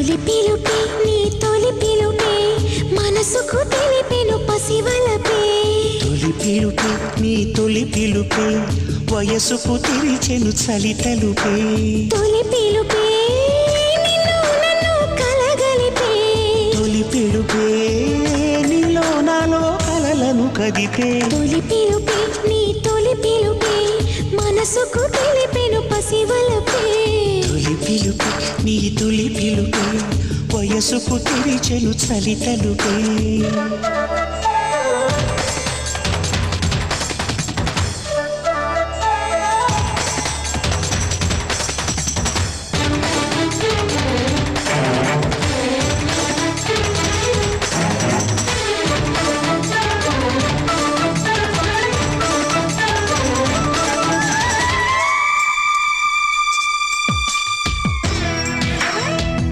తొలి పిలుపే నీ తొలి పిలుపే మనసుకు తెలిపెను పసివలపే తొలి పిలుపే నీ తొలి పిలుపే వయసుకు తెరిచెను చలి తలుపే తొలి పిలుపే నిన్ను నన్ను కలగలిపే తొలి పిలుపే నీలో నాలో కలలను కదిపే తొలి పిలుపే నీ తొలి పిలుపే మనసుకు తెలిపెను పసివలపే తొలి పిలుపే నీ తొలి పిలుపే వయసుకు తెరిచెను చలి తలుపే